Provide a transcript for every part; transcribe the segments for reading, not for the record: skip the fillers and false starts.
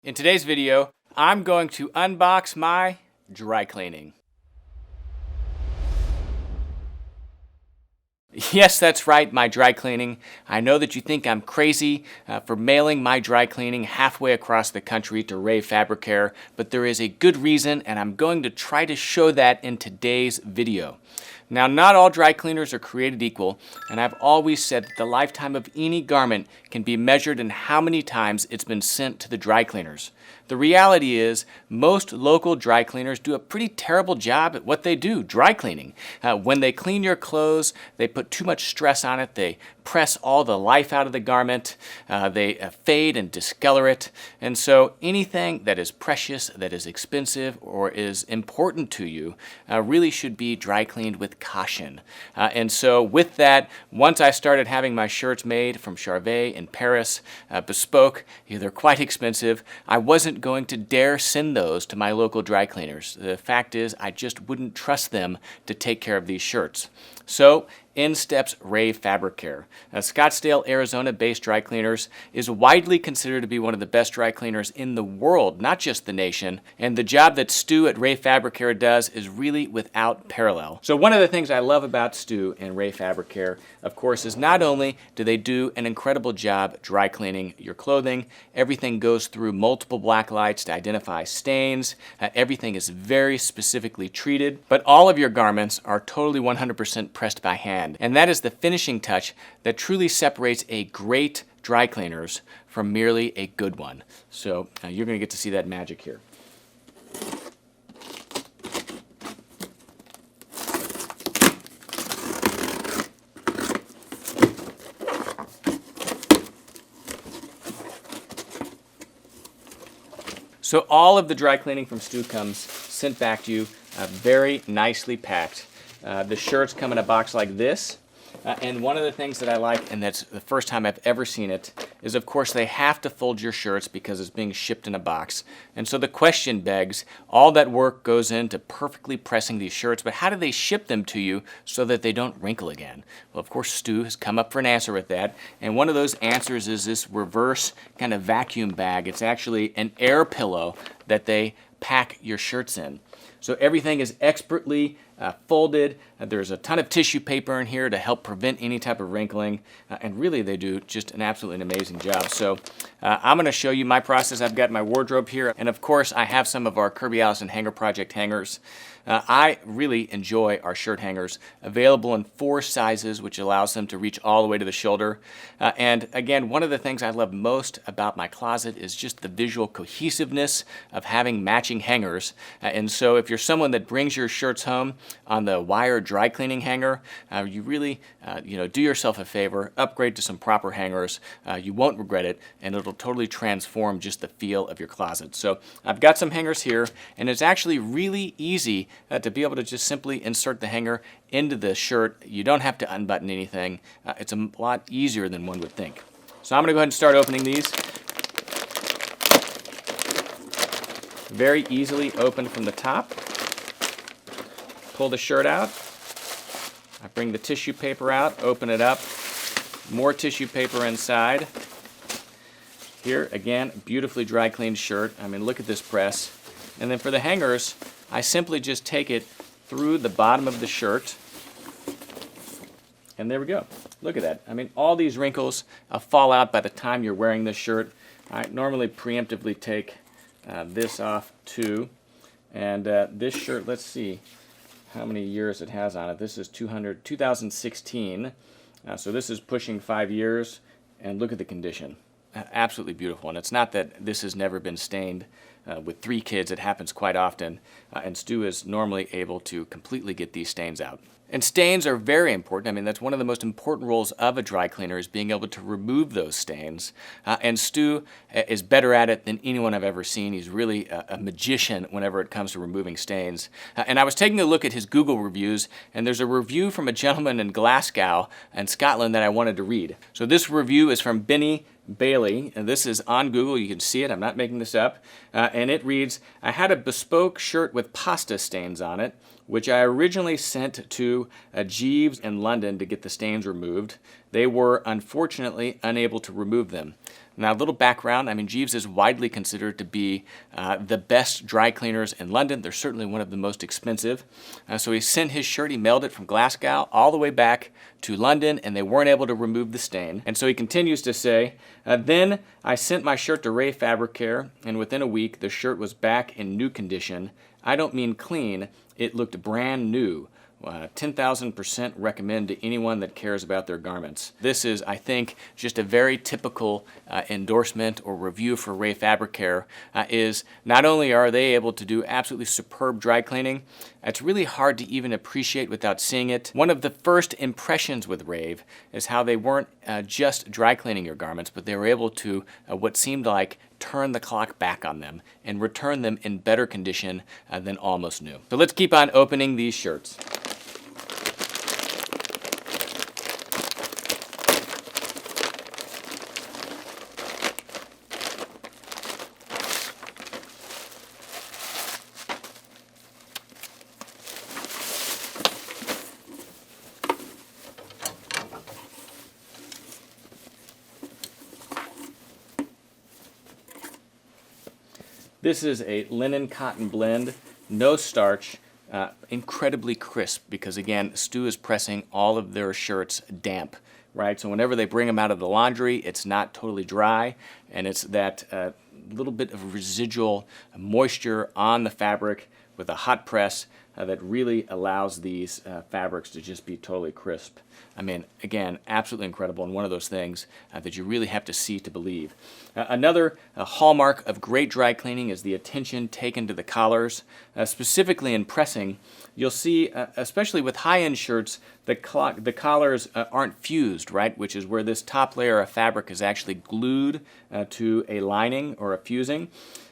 In today's video, I'm going to unbox my dry cleaning. Yes, that's right, my dry cleaning. I know that you think I'm crazy for mailing my dry cleaning halfway across the country to RAVE FabriCARE, but there is a good reason, and I'm going to try to show that in today's video. Now, not all dry cleaners are created equal, and I've always said that the lifetime of any garment can be measured in how many times it's been sent to the dry cleaners. The reality is, most local dry cleaners do a pretty terrible job at what they do, dry cleaning. When they clean your clothes, they put too much stress on it, they press all the life out of the garment, they fade and discolor it, and so anything that is precious, that is expensive, or is important to you really should be dry cleaned with caution. And so with that, once I started having my shirts made from Charvet in Paris, Bespoke, they're quite expensive, I wasn't going to dare send those to my local dry cleaners. The fact is, I just wouldn't trust them to take care of these shirts. So in steps RAVE FabriCARE. Scottsdale, Arizona-based dry cleaners is widely considered to be one of the best dry cleaners in the world, not just the nation, and the job that Stu at RAVE FabriCARE does is really without parallel. So one of the things I love about Stu and RAVE FabriCARE, of course, is not only do they do an incredible job dry cleaning your clothing, everything goes through multiple black lights to identify stains, everything is very specifically treated, but all of your garments are totally 100% pressed by hand. And that is the finishing touch that truly separates a great dry cleaners from merely a good one. So you're going to get to see that magic here. So all of the dry cleaning from Stu comes sent back to you very nicely packed. The shirts come in a box like this, and one of the things that I like, and that's the first time I've ever seen it, is of course they have to fold your shirts because it's being shipped in a box. And so the question begs, all that work goes into perfectly pressing these shirts, but how do they ship them to you so that they don't wrinkle again? Well, of course, Stu has come up for an answer with that, and one of those answers is this reverse kind of vacuum bag. It's actually an air pillow that they pack your shirts in. So everything is expertly folded. There's a ton of tissue paper in here to help prevent any type of wrinkling, and really they do just an absolutely amazing job. So I'm going to show you my process. I've got my wardrobe here, and of course I have some of our Kirby Allison Hanger Project hangers. I really enjoy our shirt hangers, available in 4 sizes, which allows them to reach all the way to the shoulder. And again, one of the things I love most about my closet is just the visual cohesiveness of having matching hangers. And so if you're someone that brings your shirts home on the wire dry cleaning hanger, you really do yourself a favor, upgrade to some proper hangers. You won't regret it, and it'll totally transform just the feel of your closet. So I've got some hangers here, and it's actually really easy to be able to just simply insert the hanger into the shirt. You don't have to unbutton anything. It's a lot easier than one would think. So I'm going to go ahead and start opening these. Very easily open from the top. Pull the shirt out. I bring the tissue paper out, open it up. More tissue paper inside. Here, again, beautifully dry cleaned shirt. I mean, look at this press. And then for the hangers, I simply just take it through the bottom of the shirt, and there we go. Look at that. I mean, all these wrinkles fall out by the time you're wearing this shirt. I normally preemptively take this off too, and this shirt, let's see how many years it has on it. This is 2016, so this is pushing 5 years, and look at the condition. Absolutely beautiful, and it's not that this has never been stained. With 3 kids, it happens quite often, and Stu is normally able to completely get these stains out. And stains are very important. I mean, that's one of the most important roles of a dry cleaner, is being able to remove those stains. And Stu is better at it than anyone I've ever seen. He's really a magician whenever it comes to removing stains. And I was taking a look at his Google reviews, and there's a review from a gentleman in Glasgow in Scotland that I wanted to read. So this review is from Benny Bailey, and this is on Google. You can see it. I'm not making this up. And it reads, "I had a bespoke shirt with pasta stains on it, which I originally sent to Jeeves in London to get the stains removed. They were unfortunately unable to remove them. Now, a little background, I mean, Jeeves is widely considered to be the best dry cleaners in London. They're certainly one of the most expensive. So he sent his shirt, he mailed it from Glasgow all the way back to London, and they weren't able to remove the stain. And so he continues to say, then I sent my shirt to RAVE FabriCARE, and within a week, the shirt was back in new condition. I don't mean clean, it looked brand new. 10,000% recommend to anyone that cares about their garments. This is, I think, just a very typical endorsement or review for RAVE FabriCARE. Is not only are they able to do absolutely superb dry cleaning, it's really hard to even appreciate without seeing it. One of the first impressions with RAVE is how they weren't just dry cleaning your garments, but they were able to, what seemed like, turn the clock back on them and return them in better condition than almost new. So let's keep on opening these shirts. This is a linen cotton blend, no starch, incredibly crisp because, again, Stu is pressing all of their shirts damp, right? So whenever they bring them out of the laundry, it's not totally dry, and it's that little bit of residual moisture on the fabric with a hot press that really allows these fabrics to just be totally crisp. I mean, again, absolutely incredible, and one of those things that you really have to see to believe. Another hallmark of great dry cleaning is the attention taken to the collars. Specifically in pressing, you'll see, especially with high-end shirts, the collars aren't fused, right? Which is where this top layer of fabric is actually glued to a lining or a fusing.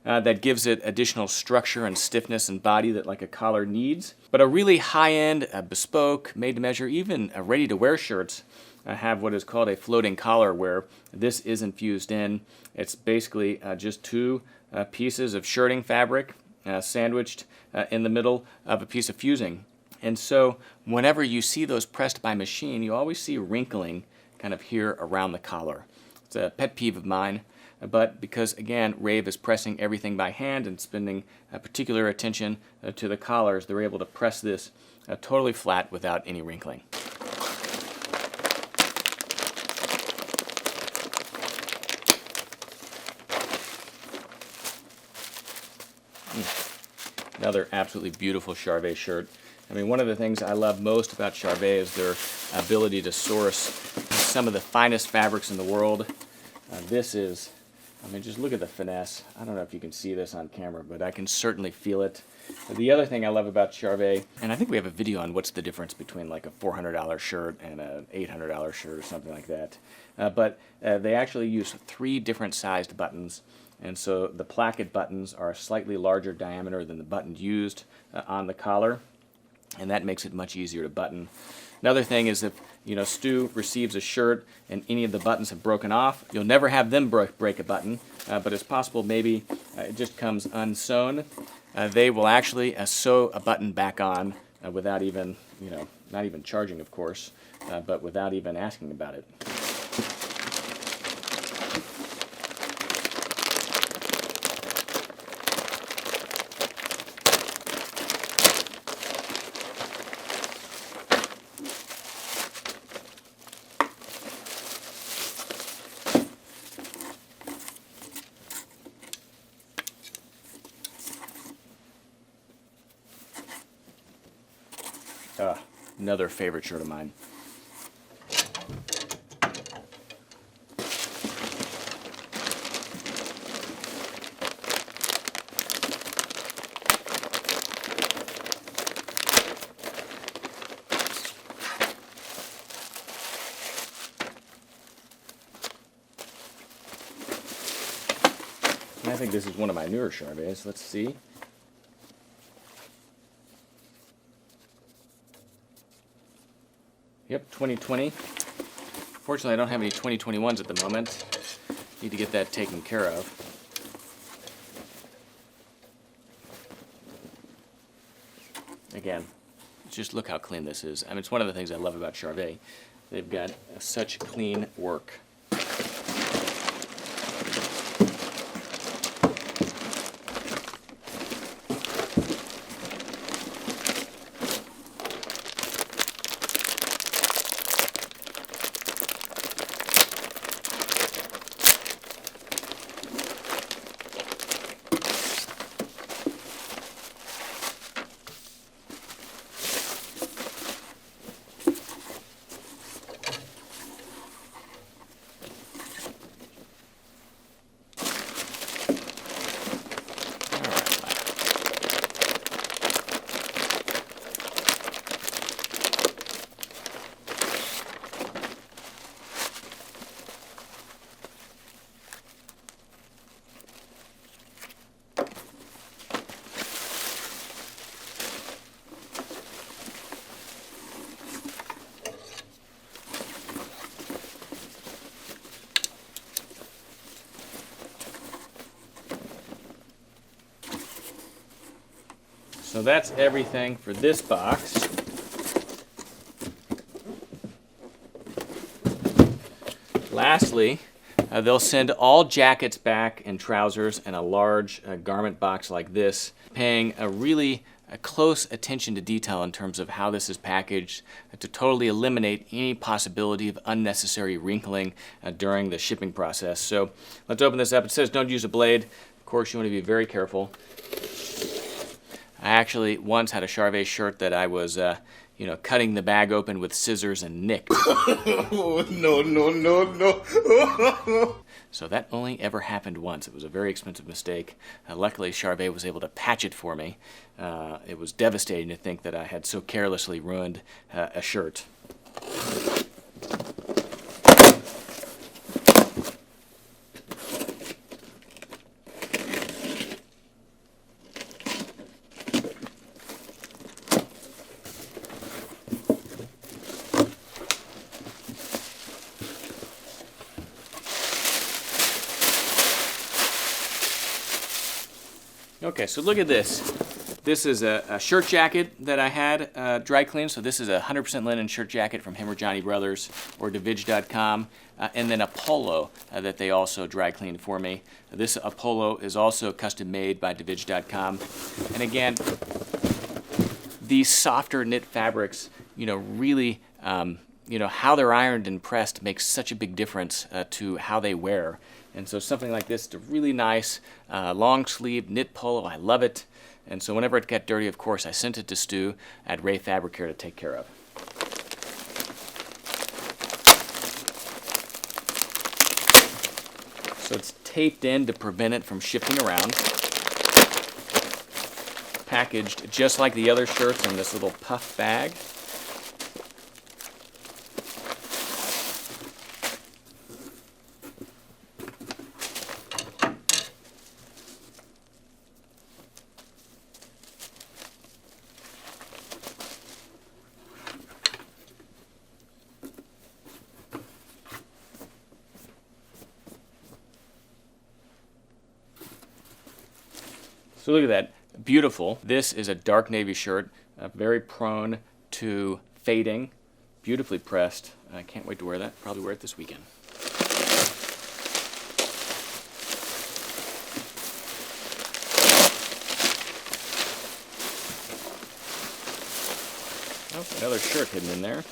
That gives it additional structure and stiffness and body that like a collar needs. But a really high-end, bespoke, made-to-measure, even ready-to-wear shirts have what is called a floating collar, where this isn't fused in. It's basically just two pieces of shirting fabric sandwiched in the middle of a piece of fusing. And so whenever you see those pressed by machine, you always see wrinkling kind of here around the collar. It's a pet peeve of mine. But because, again, RAVE is pressing everything by hand and spending particular attention to the collars, they're able to press this totally flat without any wrinkling. Another absolutely beautiful Charvet shirt. I mean, one of the things I love most about Charvet is their ability to source some of the finest fabrics in the world. This is... I mean, just look at the finesse. I don't know if you can see this on camera, but I can certainly feel it. The other thing I love about Charvet, and I think we have a video on what's the difference between like a $400 shirt and an $800 shirt or something like that. But they actually use 3 different sized buttons. And so the placket buttons are a slightly larger diameter than the buttons used on the collar. And that makes it much easier to button. Another thing is if, Stu receives a shirt and any of the buttons have broken off, you'll never have them break a button, but it's possible maybe it just comes unsewn. They will actually sew a button back on without even, not even charging, of course, but without even asking about it. Another favorite shirt of mine. And I think this is one of my newer Charvets. Let's see. Yep, 2020. Fortunately, I don't have any 2021s at the moment. Need to get that taken care of. Again, just look how clean this is. I mean, it's one of the things I love about Charvet. They've got such clean work. So that's everything for this box. Lastly, they'll send all jackets back and trousers in a large garment box like this, paying a really close attention to detail in terms of how this is packaged to totally eliminate any possibility of unnecessary wrinkling during the shipping process. So let's open this up. It says don't use a blade. Of course, you want to be very careful. I actually once had a Charvet shirt that I was cutting the bag open with scissors and nicked. Oh, no. So that only ever happened once. It was a very expensive mistake. Luckily, Charvet was able to patch it for me. It was devastating to think that I had so carelessly ruined a shirt. Okay, so look at this. This is a shirt jacket that I had dry cleaned. So this is a 100% linen shirt jacket from him or Johnny Brothers or Divij.com. And then a polo that they also dry cleaned for me. This polo is also custom made by Divij.com. And again, these softer knit fabrics, really, how they're ironed and pressed makes such a big difference to how they wear. And so something like this is a really nice long sleeve knit polo. I love it. And so whenever it got dirty, of course, I sent it to Stu at RAVE FabriCARE to take care of. So it's taped in to prevent it from shifting around. Packaged just like the other shirts in this little puff bag. So look at that, beautiful. This is a dark navy shirt, very prone to fading, beautifully pressed. I can't wait to wear that, probably wear it this weekend. Oh, another shirt hidden in there.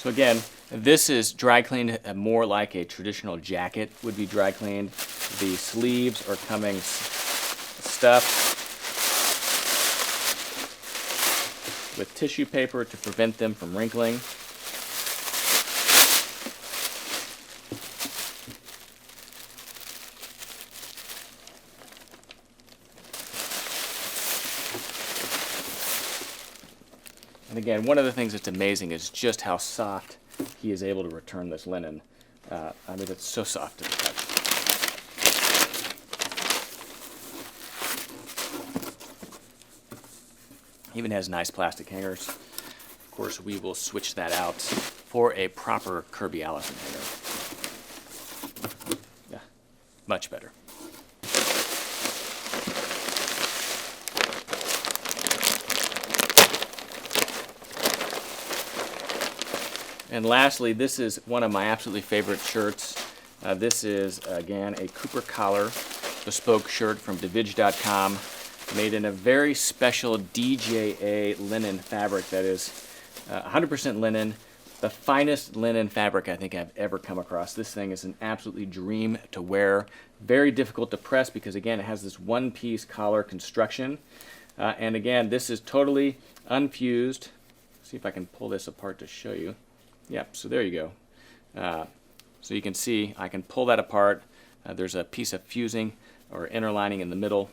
So again, this is dry cleaned more like a traditional jacket would be dry cleaned. The sleeves are coming stuffed with tissue paper to prevent them from wrinkling. And again, one of the things that's amazing is just how soft he is able to return this linen. I mean, it's so soft to the touch. Even has nice plastic hangers. Of course, we will switch that out for a proper Kirby Allison hanger. Yeah, much better. And lastly, this is one of my absolutely favorite shirts. This is, again, a Cooper collar bespoke shirt from Divij.com, made in a very special DJA linen fabric that is 100% linen, the finest linen fabric I think I've ever come across. This thing is an absolutely dream to wear. Very difficult to press because, again, it has this one-piece collar construction. And again, this is totally unfused. See if I can pull this apart to show you. Yep, so there you go. So you can see I can pull that apart. There's a piece of fusing or inner lining in the middle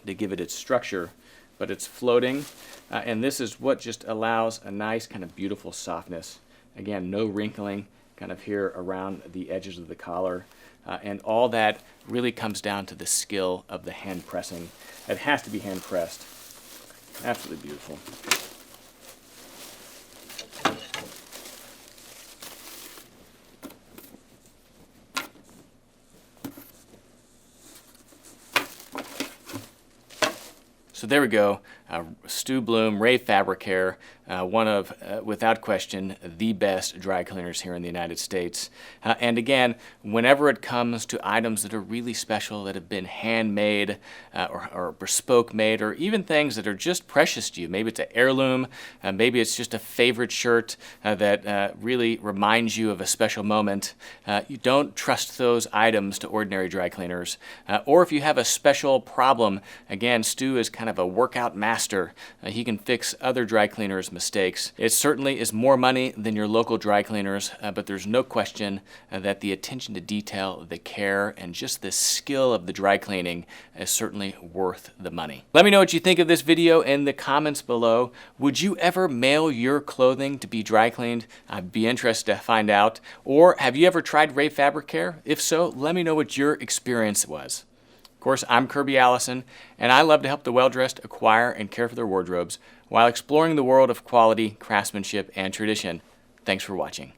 to give it its structure, but it's floating. And this is what just allows a nice kind of beautiful softness. Again, no wrinkling kind of here around the edges of the collar. And all that really comes down to the skill of the hand pressing. It has to be hand pressed. Absolutely beautiful. So there we go, Stu Bloom, RAVE FabriCARE, one of, without question, the best dry cleaners here in the United States. And again, whenever it comes to items that are really special, that have been handmade or bespoke made, or even things that are just precious to you, maybe it's an heirloom, maybe it's just a favorite shirt that really reminds you of a special moment, you don't trust those items to ordinary dry cleaners. Or if you have a special problem, again, Stu is kind of a workout master. He can fix other dry cleaners' mistakes. It certainly is more money than your local dry cleaners, but there's no question that the attention to detail, the care, and just the skill of the dry cleaning is certainly worth the money. Let me know what you think of this video in the comments below. Would you ever mail your clothing to be dry cleaned? I'd be interested to find out. Or have you ever tried RAVE FabriCARE? If so, let me know what your experience was. Of course, I'm Kirby Allison, and I love to help the well-dressed acquire and care for their wardrobes while exploring the world of quality, craftsmanship, and tradition. Thanks for watching.